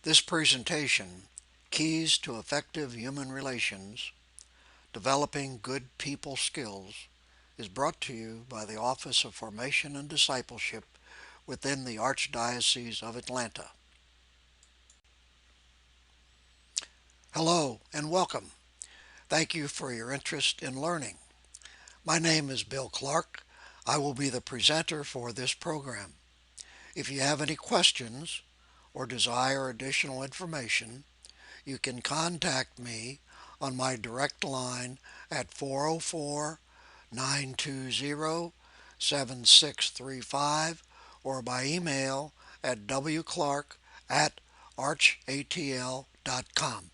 This presentation, Keys to Effective Human Relations, Developing Good People Skills, is brought to you by the Office of Formation and Discipleship within the Archdiocese of Atlanta. Hello and welcome. Thank you for your interest in learning. My name is Bill Clark. I will be the presenter for this program. If you have any questions or desire additional information, you can contact me on my direct line at 404-920-7635 or by email at wclark@archatl.com.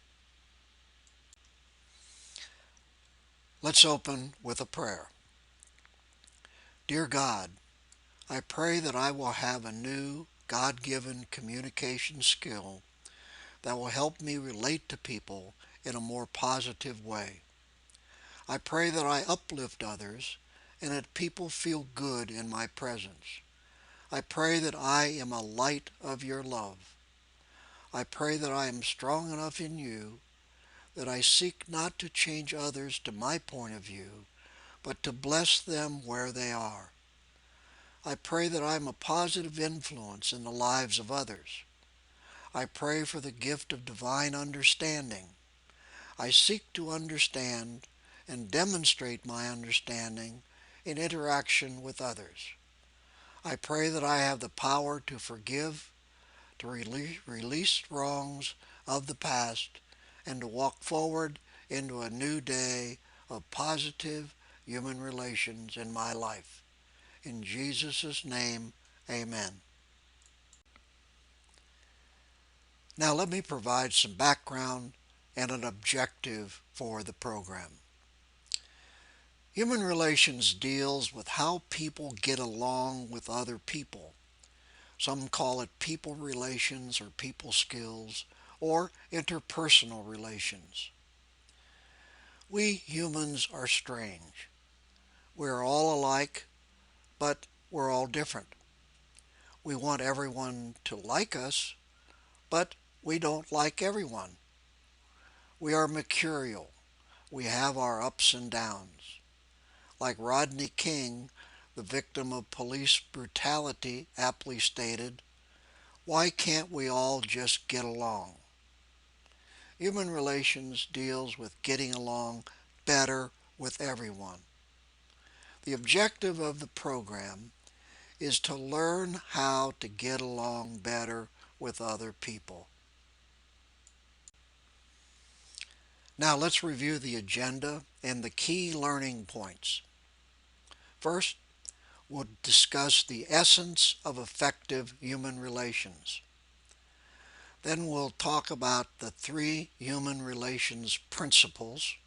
Let's open with a prayer. Dear God, I pray that I will have a new God-given communication skill that will help me relate to people in a more positive way. I pray that I uplift others and that people feel good in my presence. I pray that I am a light of your love. I pray that I am strong enough in you that I seek not to change others to my point of view, but to bless them where they are. I pray that I am a positive influence in the lives of others. I pray for the gift of divine understanding. I seek to understand and demonstrate my understanding in interaction with others. I pray that I have the power to forgive, to release wrongs of the past, and to walk forward into a new day of positive human relations in my life. In Jesus' name, amen. Now let me provide some background and an objective for the program. Human relations deals with how people get along with other people. Some call it people relations or people skills or interpersonal relations. We humans are strange. We're all alike, but we're all different. We want everyone to like us, but we don't like everyone. We are mercurial. We have our ups and downs. Like Rodney King, the victim of police brutality, aptly stated, "Why can't we all just get along?" Human relations deals with getting along better with everyone. The objective of the program is to learn how to get along better with other people. Now let's review the agenda and the key learning points. First, we'll discuss the essence of effective human relations. Then we'll talk about the 3 human relations principles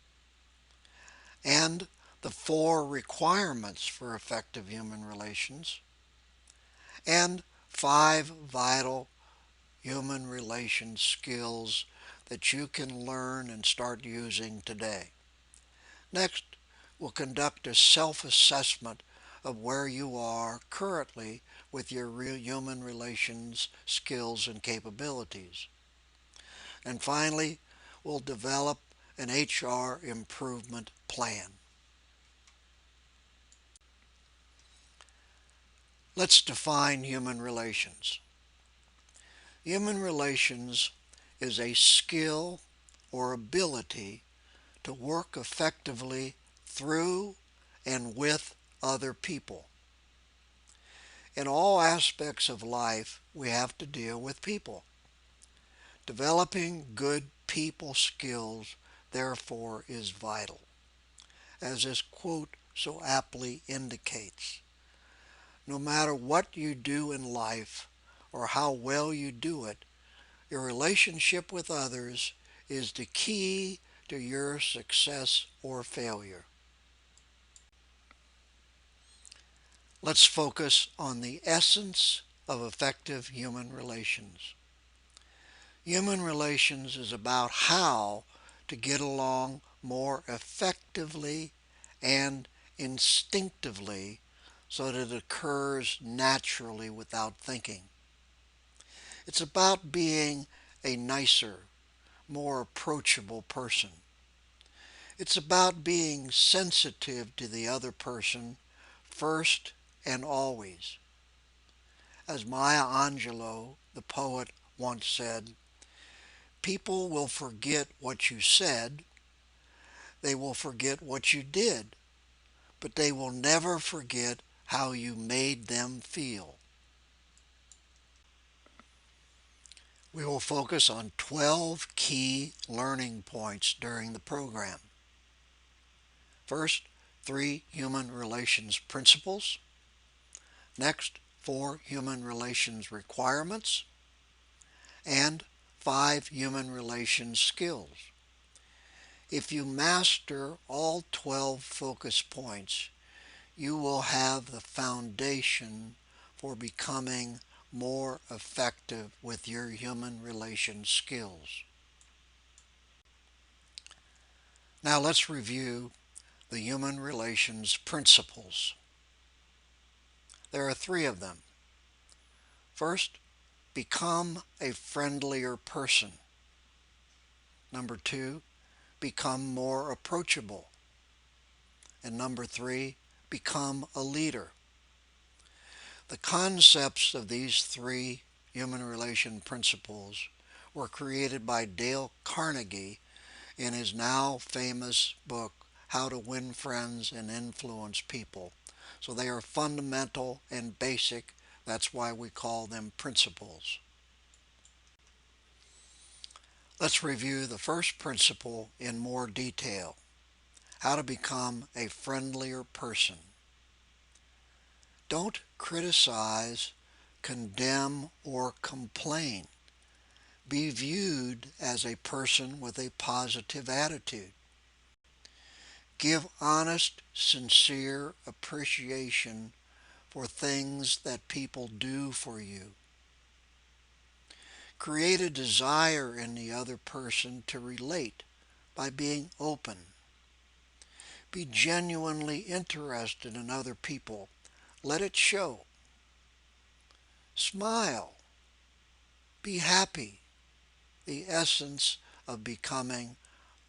and the 4 requirements for effective human relations and 5 vital human relations skills that you can learn and start using today. Next, we'll conduct a self-assessment of where you are currently with your human relations skills and capabilities. And finally, we'll develop an HR improvement plan. Let's define human relations. Human relations is a skill or ability to work effectively through and with other people. In all aspects of life, we have to deal with people. Developing good people skills, therefore, is vital. As this quote so aptly indicates, no matter what you do in life or how well you do it, your relationship with others is the key to your success or failure. Let's focus on the essence of effective human relations. Human relations is about how to get along more effectively and instinctively so that it occurs naturally without thinking. It's about being a nicer, more approachable person. It's about being sensitive to the other person first and always. As Maya Angelou, the poet, once said, people will forget what you said, they will forget what you did, but they will never forget how you made them feel. We will focus on 12 key learning points during the program. First, 3 human relations principles. Next, 4 human relations requirements. And 5 human relations skills. If you master all 12 focus points, you will have the foundation for becoming more effective with your human relations skills. Now let's review the human relations principles. There are 3 of them. First, become a friendlier person. Number 2, become more approachable. And number 3, become a leader. The concepts of these 3 human relation principles were created by Dale Carnegie in his now famous book, How to Win Friends and Influence People. So they are fundamental and basic. That's why we call them principles. Let's review the first principle in more detail. How to become a friendlier person. Don't criticize, condemn, or complain. Be viewed as a person with a positive attitude. Give honest, sincere appreciation for things that people do for you. Create a desire in the other person to relate by being open. Be genuinely interested in other people. Let it show. Smile. Be happy. The essence of becoming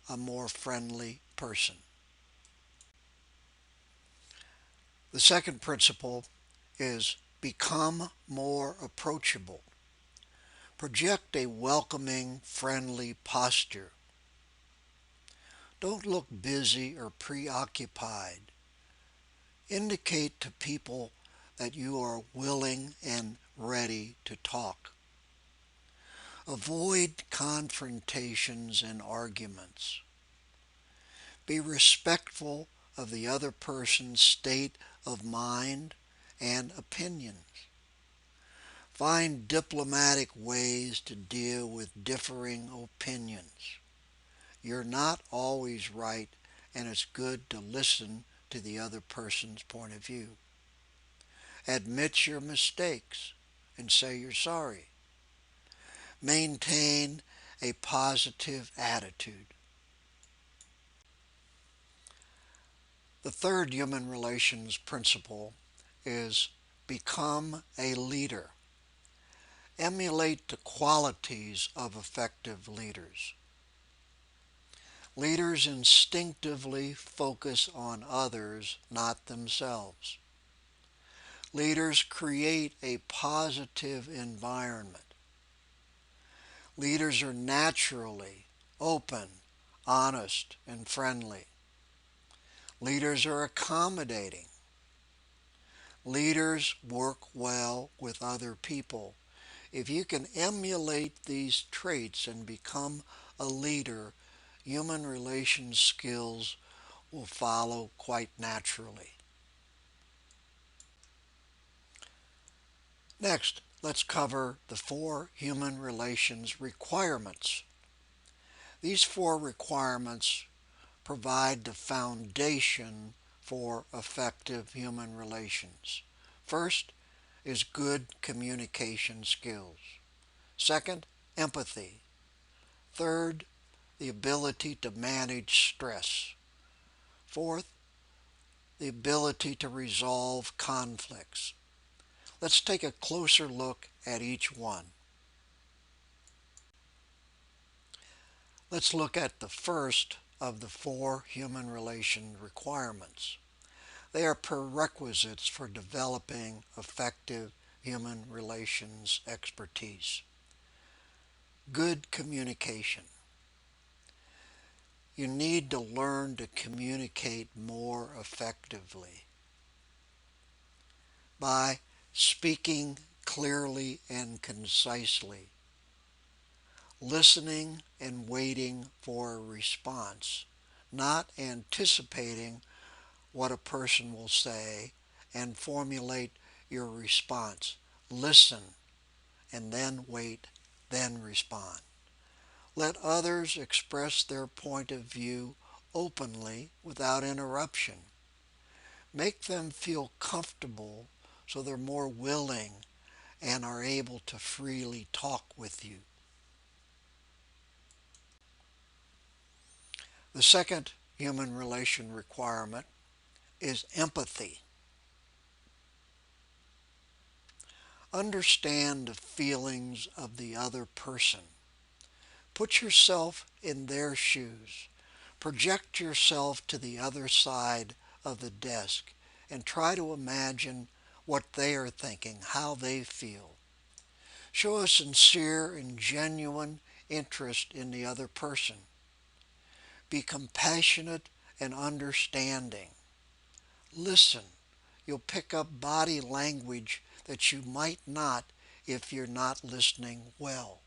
a more friendly person. The second principle is become more approachable. Project a welcoming, friendly posture. Don't look busy or preoccupied. Indicate to people that you are willing and ready to talk. Avoid confrontations and arguments. Be respectful of the other person's state of mind and opinions. Find diplomatic ways to deal with differing opinions. You're not always right, and it's good to listen to the other person's point of view. Admit your mistakes and say you're sorry. Maintain a positive attitude. The third human relations principle is become a leader. Emulate the qualities of effective leaders. Leaders instinctively focus on others, not themselves. Leaders create a positive environment. Leaders are naturally open, honest, and friendly. Leaders are accommodating. Leaders work well with other people. If you can emulate these traits and become a leader, human relations skills will follow quite naturally. Next, let's cover the 4 human relations requirements. These 4 requirements provide the foundation for effective human relations. First is good communication skills. Second, empathy. Third, the ability to manage stress. Fourth, the ability to resolve conflicts. Let's take a closer look at each one. Let's look at the first of the four human relation requirements. They are prerequisites for developing effective human relations expertise. Good communication. You need to learn to communicate more effectively by speaking clearly and concisely, listening and waiting for a response, not anticipating what a person will say and formulate your response. Listen and then wait, then respond. Let others express their point of view openly without interruption. Make them feel comfortable so they're more willing and are able to freely talk with you. The second human relation requirement is empathy. Understand the feelings of the other person. Put yourself in their shoes. Project yourself to the other side of the desk and try to imagine what they are thinking, how they feel. Show a sincere and genuine interest in the other person. Be compassionate and understanding. Listen. You'll pick up body language that you might not if you're not listening well.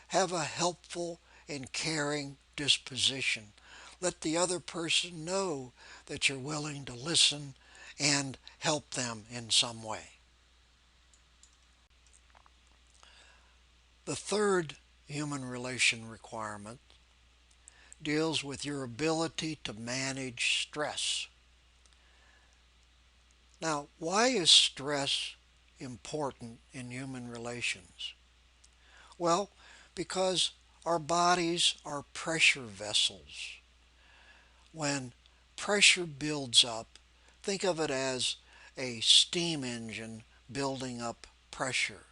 Have a helpful and caring disposition. Let the other person know that you're willing to listen and help them in some way. The third human relation requirement deals with your ability to manage stress. Now, why is stress important in human relations? Well, because our bodies are pressure vessels. When pressure builds up, think of it as a steam engine building up pressure.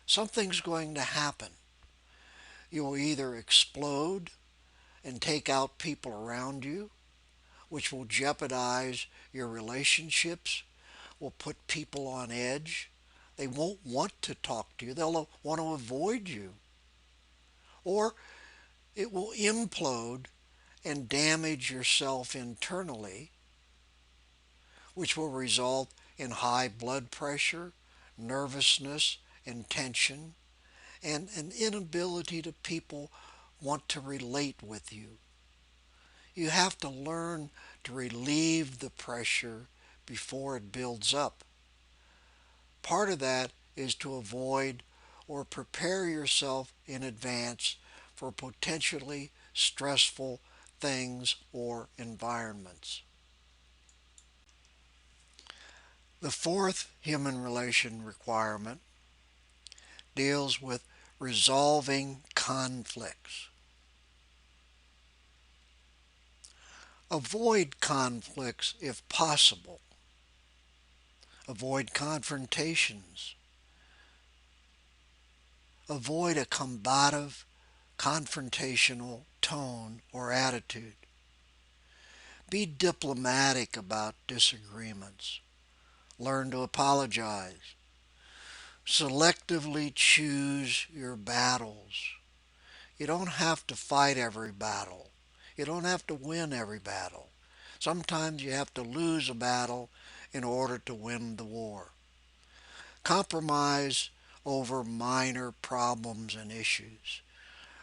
Something's going to happen. You will either explode and take out people around you, which will jeopardize your relationships, will put people on edge. They won't want to talk to you. They'll want to avoid you. Or it will implode and damage yourself internally, which will result in high blood pressure, nervousness, and tension, and an inability to people want to relate with you. You have to learn to relieve the pressure before it builds up. Part of that is to avoid or prepare yourself in advance for potentially stressful things or environments. The fourth human relation requirement deals with resolving conflicts. Avoid conflicts if possible. Avoid confrontations. Avoid a combative, confrontational tone or attitude. Be diplomatic about disagreements. Learn to apologize. Selectively choose your battles. You don't have to fight every battle. You don't have to win every battle. Sometimes you have to lose a battle in order to win the war. Compromise over minor problems and issues.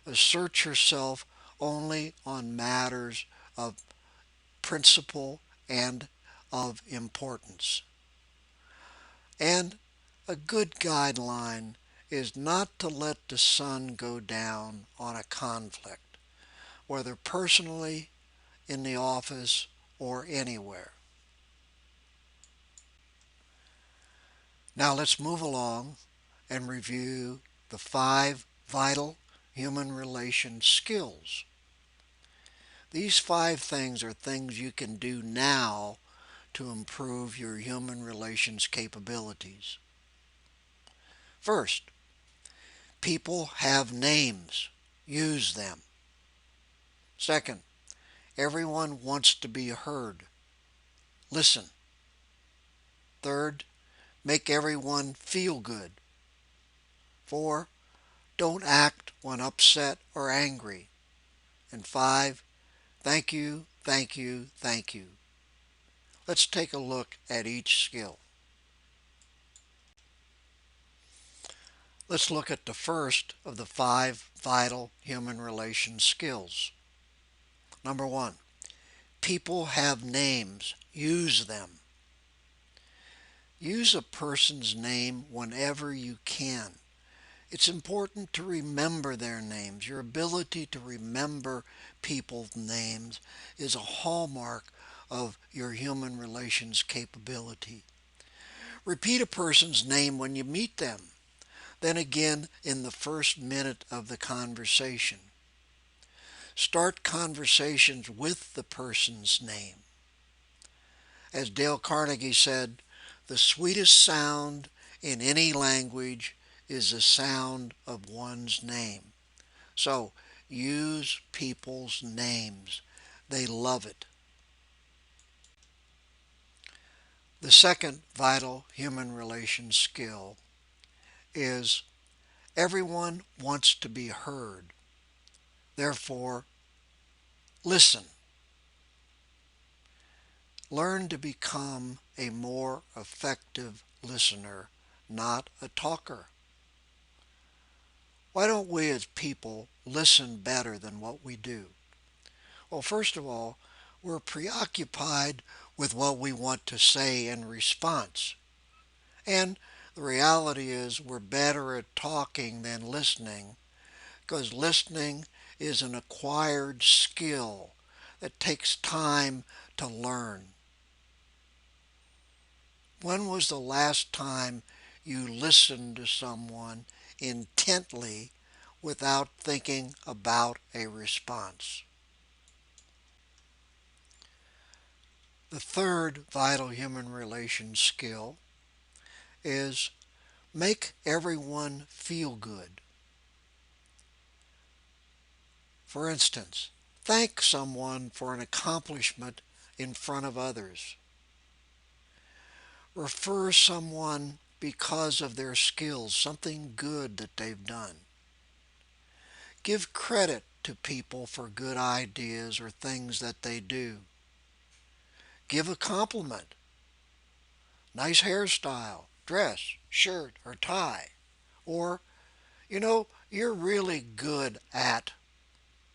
Assert yourself only on matters of principle and of importance. And a good guideline is not to let the sun go down on a conflict, whether personally, in the office, or anywhere. Now let's move along and review the 5 vital human relation skills. These 5 things are things you can do now to improve your human relations capabilities. First, people have names. Use them. Second, everyone wants to be heard. Listen. Third, make everyone feel good. 4, don't act when upset or angry. And 5, thank you, thank you, thank you. Let's take a look at each skill. Let's look at the first of the 5 vital human relation skills. Number 1, people have names. Use them. Use a person's name whenever you can. It's important to remember their names. Your ability to remember people's names is a hallmark of your human relations capability. Repeat a person's name when you meet them, then again in the first minute of the conversation. Start conversations with the person's name. As Dale Carnegie said, the sweetest sound in any language is the sound of one's name. So use people's names. They love it. The second vital human relations skill is everyone wants to be heard. Therefore, listen. Learn to become a more effective listener, not a talker. Why don't we as people listen better than what we do? Well, first of all, we're preoccupied with what we want to say in response. And the reality is we're better at talking than listening, because listening is an acquired skill that takes time to learn. When was the last time you listened to someone intently without thinking about a response? The third vital human relation skill is make everyone feel good. For instance, thank someone for an accomplishment in front of others. Refer someone because of their skills, something good that they've done. Give credit to people for good ideas or things that they do. Give a compliment. Nice hairstyle, dress, shirt, or tie. Or, you're really good at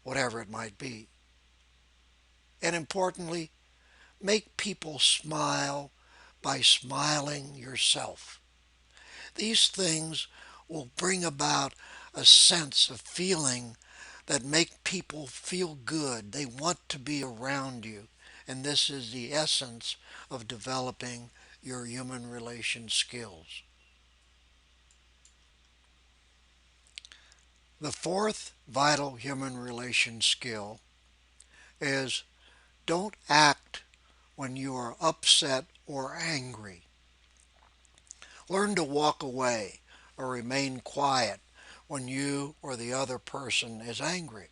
whatever it might be. And importantly, make people smile by smiling yourself. These things will bring about a sense of feeling that make people feel good. They want to be around you. And this is the essence of developing your human relation skills. The fourth vital human relation skill is don't act when you are upset or angry. Learn to walk away or remain quiet when you or the other person is angry.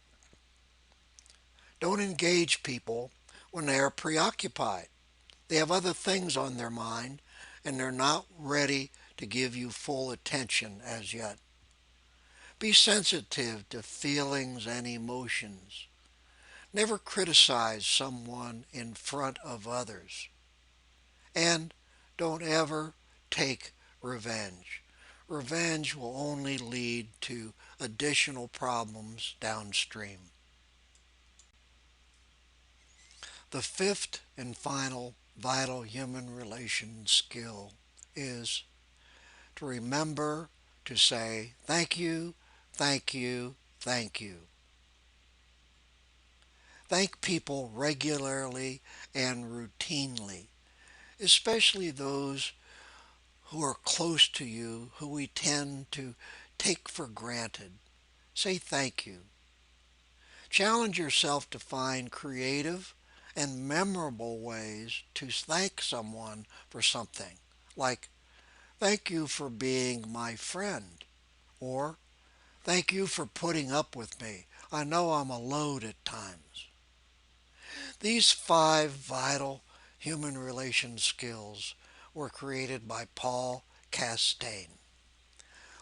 Don't engage people when they are preoccupied. They have other things on their mind and they're not ready to give you full attention as yet. Be sensitive to feelings and emotions. Never criticize someone in front of others. And don't ever take revenge. Revenge will only lead to additional problems downstream. The fifth and final vital human relation skill is to remember to say thank you, thank you, thank you. Thank people regularly and routinely, especially those who are close to you, who we tend to take for granted. Say thank you. Challenge yourself to find creative and memorable ways to thank someone for something, like, thank you for being my friend, or Thank you for putting up with me. I know I'm a load at times. These 5 vital human relation skills were created by Paul Castaigne.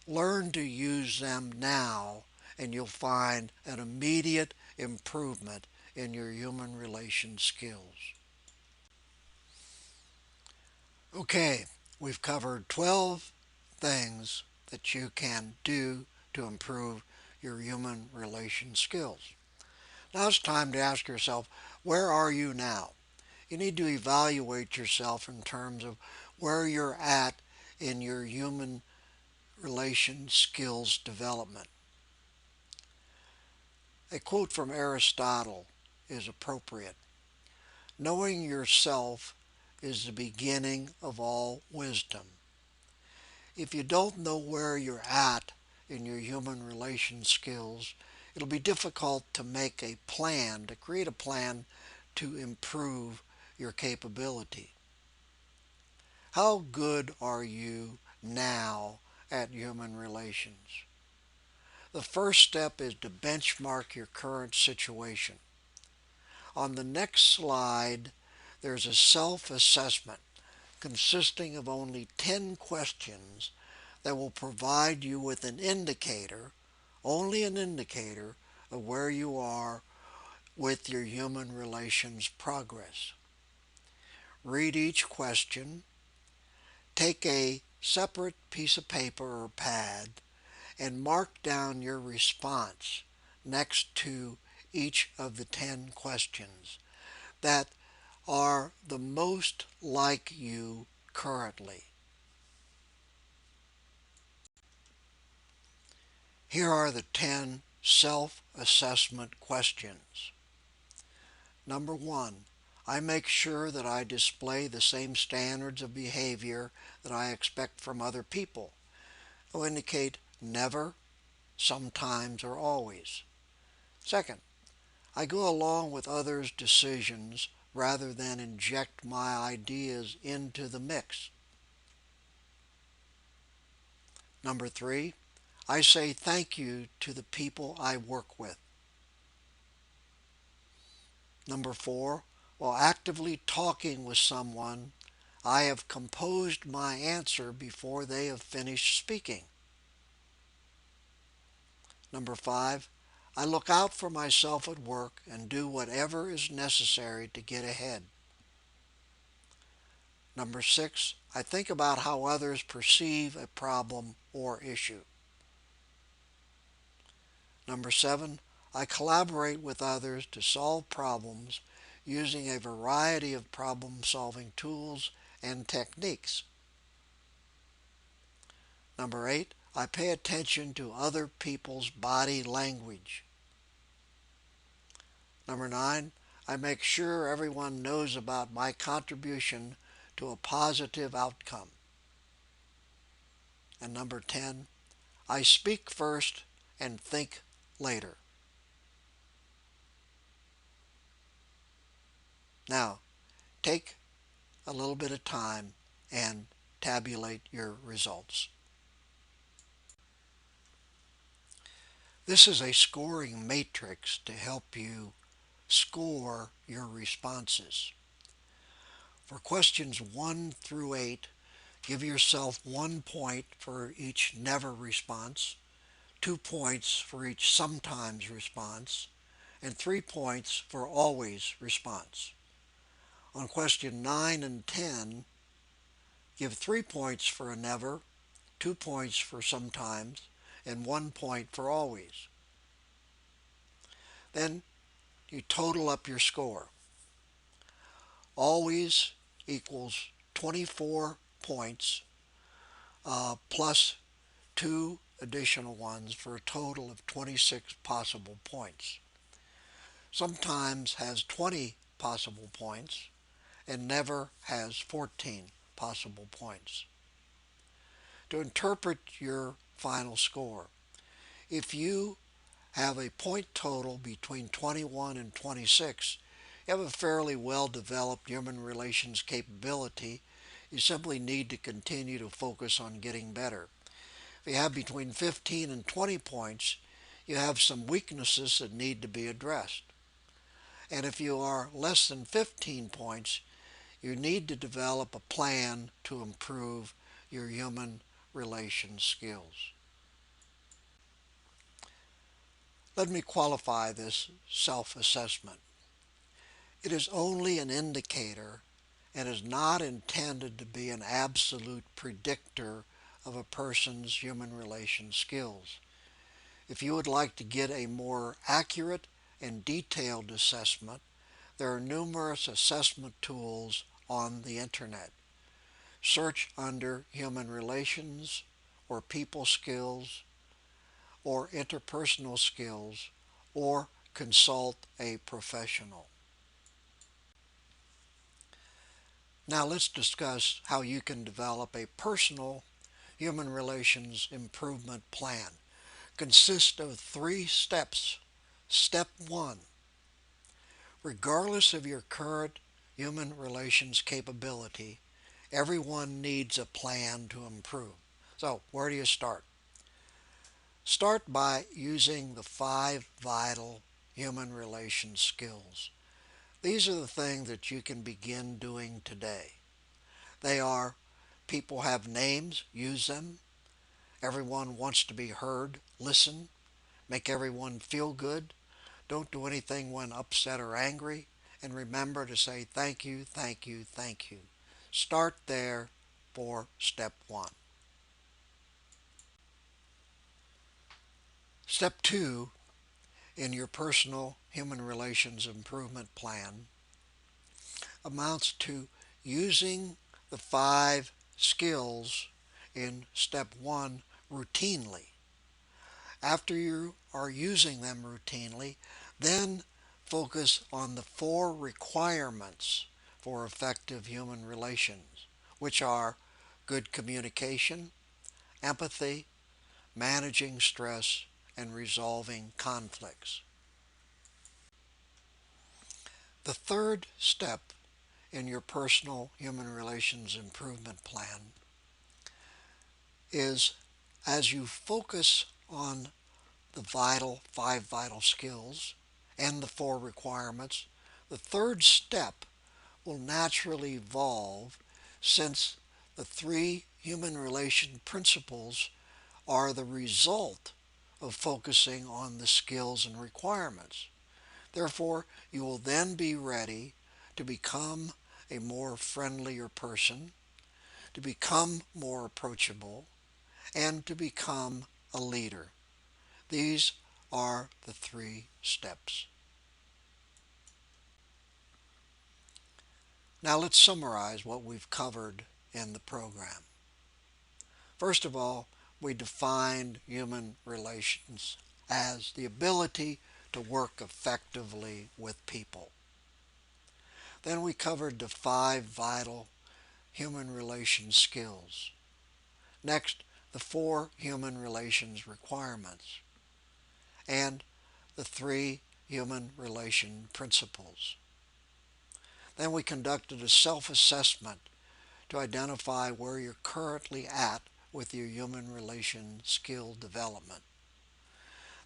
Learn to use them now and you'll find an immediate improvement in your human relation skills. Okay, we've covered 12 things that you can do to improve your human relation skills. Now it's time to ask yourself, where are you now? You need to evaluate yourself in terms of where you're at in your human relation skills development. A quote from Aristotle is appropriate. Knowing yourself is the beginning of all wisdom. If you don't know where you're at in your human relation skills, it'll be difficult to make a plan, to create a plan to improve your capability. How good are you now at human relations? The first step is to benchmark your current situation. On the next slide, there's a self-assessment consisting of only 10 questions that will provide you with an indicator, only an indicator, of where you are with your human relations progress. Read each question, take a separate piece of paper or pad, and mark down your response next to each of the 10 questions that are the most like you currently. Here are the 10 self-assessment questions. Number 1, I make sure that I display the same standards of behavior that I expect from other people. I'll indicate never, sometimes, or always. Second, I go along with others' decisions rather than inject my ideas into the mix. Number 3, I say thank you to the people I work with. Number 4, while actively talking with someone, I have composed my answer before they have finished speaking. Number 5, I look out for myself at work and do whatever is necessary to get ahead. Number 6, I think about how others perceive a problem or issue. Number 7, I collaborate with others to solve problems using a variety of problem-solving tools and techniques. Number 8, I pay attention to other people's body language. Number 9, I make sure everyone knows about my contribution to a positive outcome. And number 10, I speak first and think later. Now, take a little bit of time and tabulate your results. This is a scoring matrix to help you score your responses. For questions 1 through 8, give yourself 1 point for each never response, 2 points for each sometimes response, and 3 points for always response. On question 9 and 10, give 3 points for a never, 2 points for sometimes, and 1 point for always. Then you total up your score. Always equals 24 points plus 2 additional ones for a total of 26 possible points. Sometimes has 20 possible points and never has 14 possible points. To interpret your final score, if you have a point total between 21 and 26, you have a fairly well-developed human relations capability. You simply need to continue to focus on getting better. If you have between 15 and 20 points, you have some weaknesses that need to be addressed. And if you are less than 15 points, you need to develop a plan to improve your human relations skills. Let me qualify this self-assessment. It is only an indicator and is not intended to be an absolute predictor of a person's human relations skills. If you would like to get a more accurate and detailed assessment, there are numerous assessment tools on the internet. Search under human relations or people skills or interpersonal skills or consult a professional. Now let's discuss how you can develop a personal human relations improvement plan. Consists of 3 steps. Step 1. Regardless of your current human relations capability, everyone needs a plan to improve. So, where do you start? Start by using the 5 vital human relations skills. These are the things that you can begin doing today. They are: people have names, use them. Everyone wants to be heard, listen. Make everyone feel good. Don't do anything when upset or angry. And remember to say thank you, thank you, thank you. Start there for step 1. Step 2 in your personal human relations improvement plan amounts to using the 5 skills in step 1 routinely. After you are using them routinely, then focus on the 4 requirements for effective human relations, which are good communication, empathy, managing stress, and resolving conflicts. The third step in your personal human relations improvement plan is, as you focus on the 5 vital skills and the 4 requirements, the third step will naturally evolve, since the 3 human relation principles are the result of focusing on the skills and requirements. Therefore, you will then be ready to become a more friendlier person, to become more approachable, and to become a leader. These are the 3 steps. Now let's summarize what we've covered in the program. First of all, we defined human relations as the ability to work effectively with people. Then we covered the 5 vital human relations skills. Next, the 4 human relations requirements and the 3 human relation principles. Then we conducted a self-assessment to identify where you're currently at with your human relation skill development.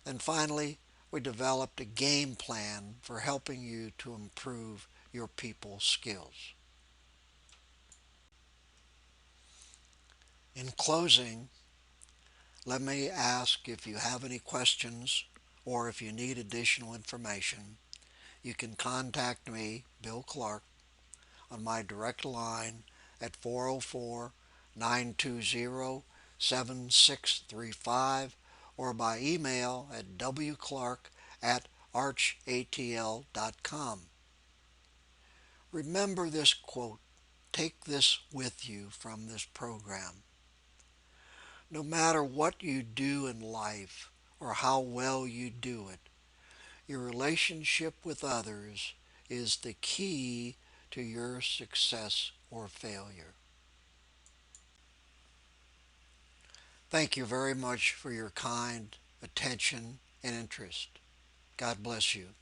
Then finally, we developed a game plan for helping you to improve your people skills. In closing, let me ask, if you have any questions or if you need additional information, you can contact me, Bill Clark, on my direct line at 404-920-7635 or by email at wclark@archatl.com. Remember this quote. Take this with you from this program. No matter what you do in life or how well you do it, your relationship with others is the key to your success or failure. Thank you very much for your kind attention and interest. God bless you.